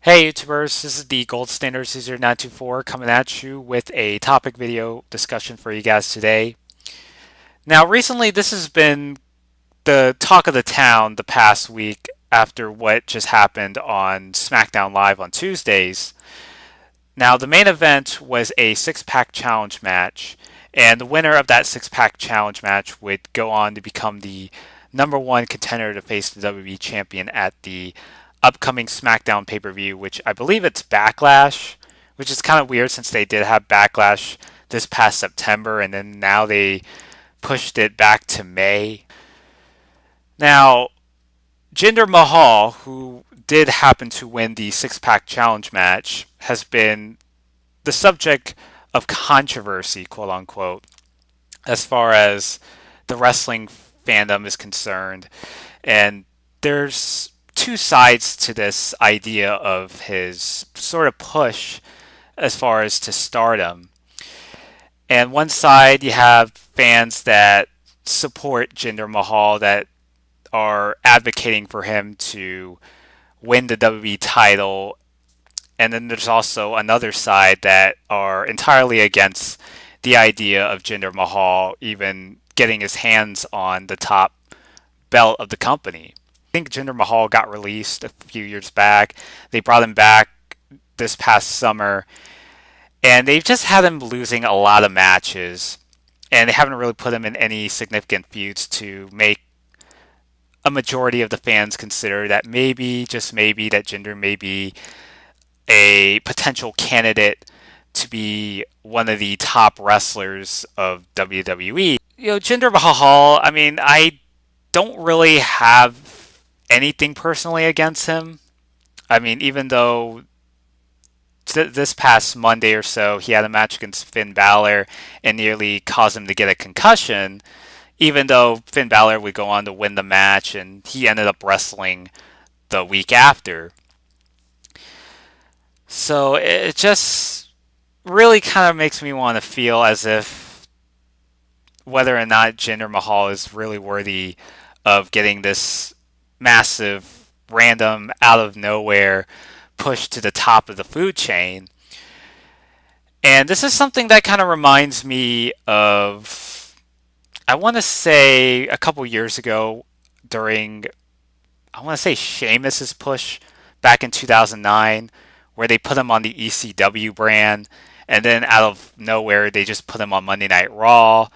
Hey YouTubers, this is the Gold Standard Caesar 924 coming at you with a topic video discussion for you guys today. Now, recently, this has been the talk of the town the past week after what just happened on SmackDown Live on Tuesdays. Now, the main event was a six-pack challenge match, and the winner of that six-pack challenge match would go on to become the number one contender to face the WWE champion at the upcoming SmackDown pay-per-view, which I believe it's Backlash, which is kind of weird since they did have Backlash this past September, and then now they pushed it back to May. Now, Jinder Mahal, who did happen to win the six-pack challenge match, has been the subject of controversy, quote unquote, as far as the wrestling fandom is concerned. And there's two sides to this idea of his sort of push as far as to stardom. And one side, you have fans that support Jinder Mahal, that are advocating for him to win the WWE title. And then there's also another side that are entirely against the idea of Jinder Mahal even getting his hands on the top belt of the company. I think Jinder Mahal got released a few years back. They brought him back this past summer, and they've just had him losing a lot of matches, and they haven't really put him in any significant feuds to make a majority of the fans consider that maybe, just maybe, that Jinder may be a potential candidate to be one of the top wrestlers of WWE. Jinder Mahal, I mean, I don't really have anything personally against him. I mean, even though this past Monday or so he had a match against Finn Balor and nearly caused him to get a concussion, even though Finn Balor would go on to win the match and he ended up wrestling the week after. So it just really kind of makes me want to feel as if whether or not Jinder Mahal is really worthy of getting this massive, random, out of nowhere push to the top of the food chain. And this is something that kind of reminds me of, I want to say, a couple years ago during, I want to say, Sheamus's push back in 2009, where they put him on the ECW brand, and then out of nowhere, they just put him on Monday Night Raw.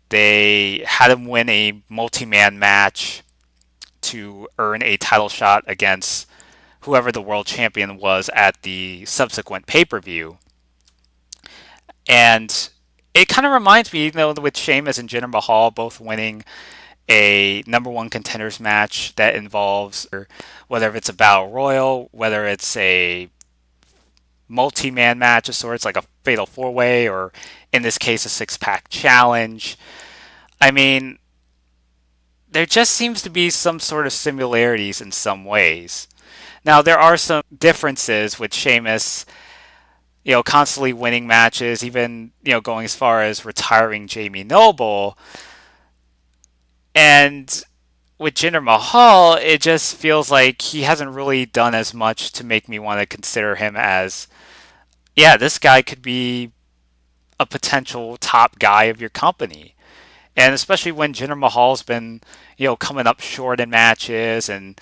They had him win a multi-man match to earn a title shot against whoever the world champion was at the subsequent pay-per-view. And it kind of reminds me, with Sheamus and Jinder Mahal both winning a number one contenders match that involves, or whether it's a battle royal, whether it's a multi-man match of sorts like a fatal four-way, or in this case a six-pack challenge. I mean, there just seems to be some sort of similarities in some ways. Now, there are some differences with Sheamus, constantly winning matches, even, going as far as retiring Jamie Noble. And with Jinder Mahal, it just feels like he hasn't really done as much to make me want to consider him as, yeah, this guy could be a potential top guy of your company. And especially when Jinder Mahal's been, coming up short in matches and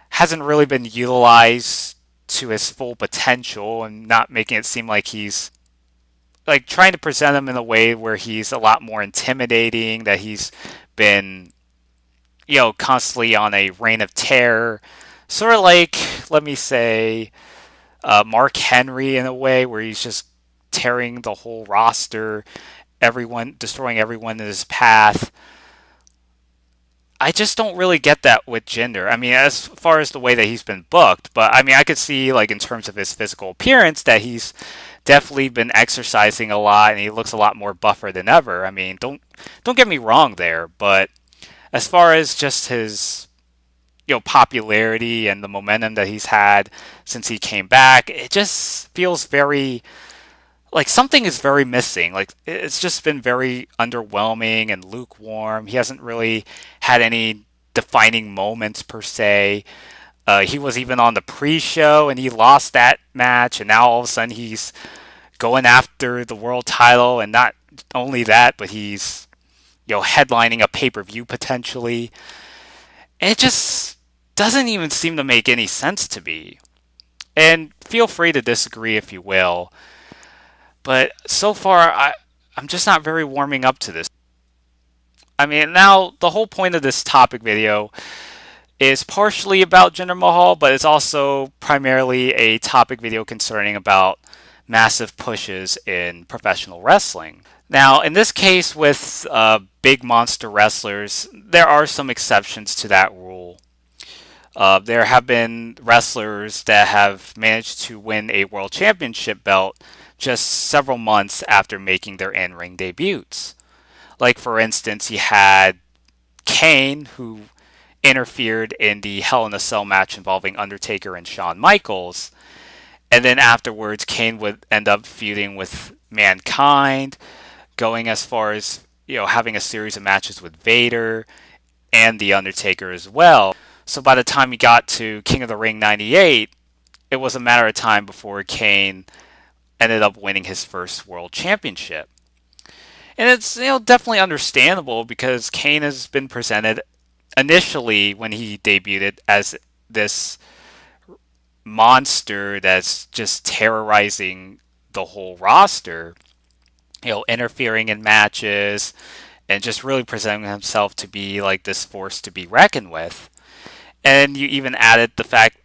hasn't really been utilized to his full potential, and not making it seem like he's like trying to present him in a way where he's a lot more intimidating, that he's been, constantly on a reign of terror. Sort of like, let me say, Mark Henry in a way, where he's just tearing the whole roster, everyone, destroying everyone in his path. I just don't really get that with Jinder. I mean, as far as the way that he's been booked, but I mean, I could see, like, in terms of his physical appearance, that he's definitely been exercising a lot and he looks a lot more buffer than ever. I mean, don't get me wrong there, but as far as just his, popularity and the momentum that he's had since he came back, it just feels very like something is very missing. Like, it's just been very underwhelming and lukewarm. He hasn't really had any defining moments per se. He was even on the pre-show and he lost that match, and now all of a sudden he's going after the world title, and not only that, but he's headlining a pay-per-view potentially. And it just doesn't even seem to make any sense to me. And feel free to disagree if you will, but so far I'm just not very warming up to this. I mean, now the whole point of this topic video is partially about Jinder Mahal, but it's also primarily a topic video concerning about massive pushes in professional wrestling. Now, in this case with big monster wrestlers, there are some exceptions to that rule. There have been wrestlers that have managed to win a world championship belt just several months after making their in-ring debuts. Like, for instance, you had Kane, who interfered in the Hell in a Cell match involving Undertaker and Shawn Michaels. And then afterwards, Kane would end up feuding with Mankind, going as far as, having a series of matches with Vader and The Undertaker as well. So by the time he got to King of the Ring 98, it was a matter of time before Kane ended up winning his first world championship. And it's definitely understandable because Kane has been presented initially when he debuted as this monster that's just terrorizing the whole roster, interfering in matches and just really presenting himself to be like this force to be reckoned with. And you even added the fact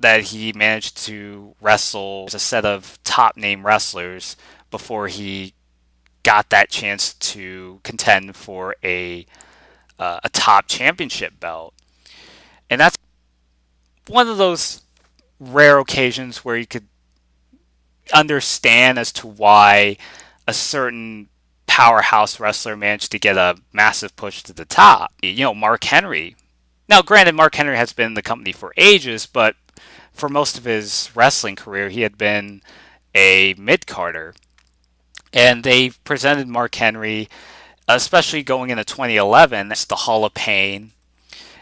that he managed to wrestle a set of top name wrestlers before he got that chance to contend for a top championship belt. And that's one of those rare occasions where you could understand as to why a certain powerhouse wrestler managed to get a massive push to the top. Mark Henry. Now, granted, Mark Henry has been in the company for ages, but for most of his wrestling career, he had been a mid-carder. And they presented Mark Henry, especially going into 2011, as the Hall of Pain,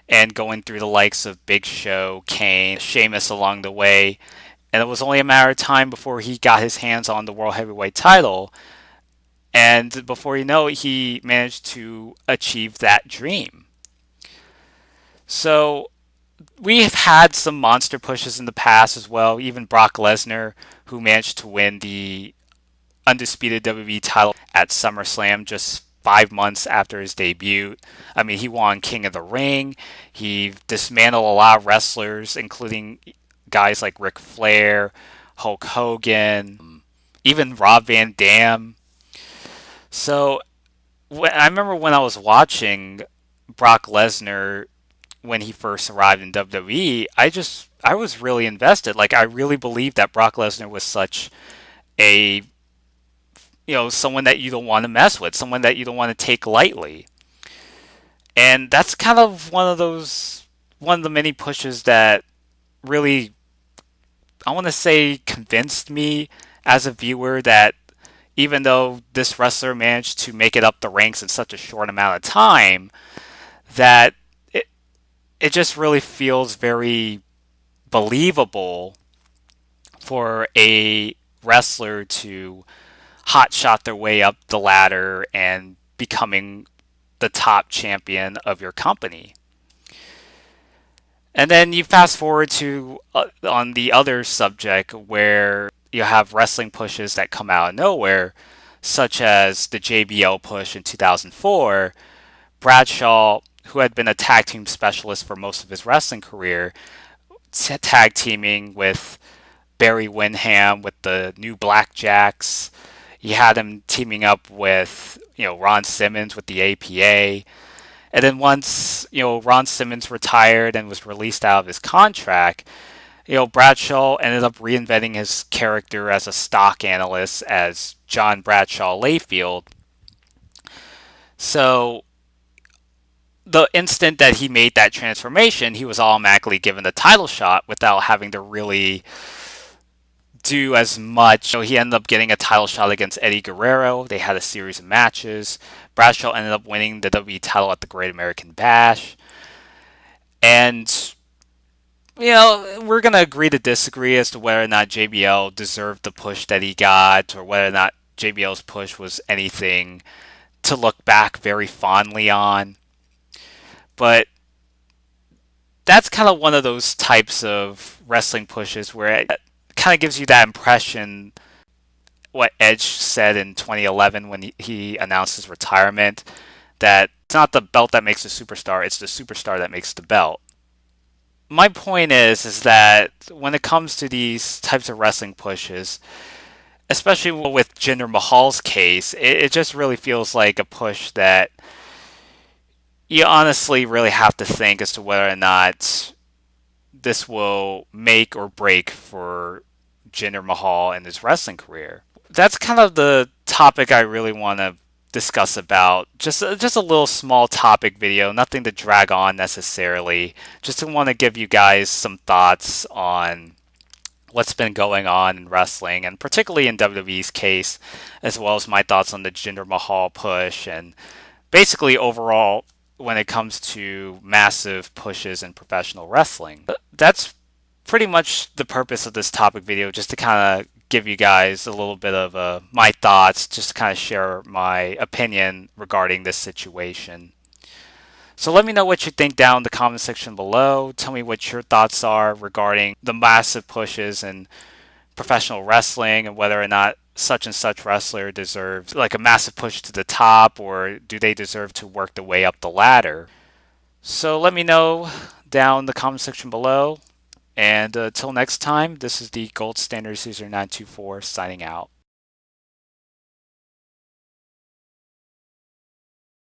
and going through the likes of Big Show, Kane, Sheamus along the way. And it was only a matter of time before he got his hands on the World Heavyweight title. And before you know it, he managed to achieve that dream. So we've had some monster pushes in the past as well. Even Brock Lesnar, who managed to win the undisputed WWE title at SummerSlam just 5 months after his debut. I mean, he won King of the Ring. He dismantled a lot of wrestlers, including guys like Ric Flair, Hulk Hogan, even Rob Van Dam. So I remember when I was watching Brock Lesnar when he first arrived in WWE, I was really invested. Like, I really believed that Brock Lesnar was such a someone that you don't want to mess with, someone that you don't want to take lightly. And that's kind of one of the many pushes that really, I want to say, convinced me as a viewer that even though this wrestler managed to make it up the ranks in such a short amount of time, that it just really feels very believable for a wrestler to hotshot their way up the ladder and becoming the top champion of your company. And then you fast forward to on the other subject where you have wrestling pushes that come out of nowhere, such as the JBL push in 2004. Bradshaw, who had been a tag team specialist for most of his wrestling career, tag teaming with Barry Windham with the New Blackjacks. You had him teaming up with, Ron Simmons with the APA. And then once, Ron Simmons retired and was released out of his contract, Bradshaw ended up reinventing his character as a stock analyst as John Bradshaw Layfield. So the instant that he made that transformation, he was automatically given the title shot without having to really do as much. So he ended up getting a title shot against Eddie Guerrero. They had a series of matches. Bradshaw ended up winning the WWE title at the Great American Bash. And we're going to agree to disagree as to whether or not JBL deserved the push that he got, or whether or not JBL's push was anything to look back very fondly on. But that's kind of one of those types of wrestling pushes where it kind of gives you that impression what Edge said in 2011 when he announced his retirement, that it's not the belt that makes the superstar, it's the superstar that makes the belt. My point is that when it comes to these types of wrestling pushes, especially with Jinder Mahal's case, it just really feels like a push that you honestly really have to think as to whether or not this will make or break for Jinder Mahal and his wrestling career. That's kind of the topic I really want to discuss about. Just a little small topic video, nothing to drag on necessarily. Just to want to give you guys some thoughts on what's been going on in wrestling, and particularly in WWE's case, as well as my thoughts on the Jinder Mahal push, and basically overall when it comes to massive pushes in professional wrestling. That's pretty much the purpose of this topic video, just to kind of give you guys a little bit of my thoughts, just to kind of share my opinion regarding this situation. So let me know what you think down in the comment section below. Tell me what your thoughts are regarding the massive pushes in professional wrestling, and whether or not such and such wrestler deserves like a massive push to the top, or do they deserve to work their way up the ladder. So let me know down in the comment section below. And until next time, this is the Gold Standard Caesar 924 signing out.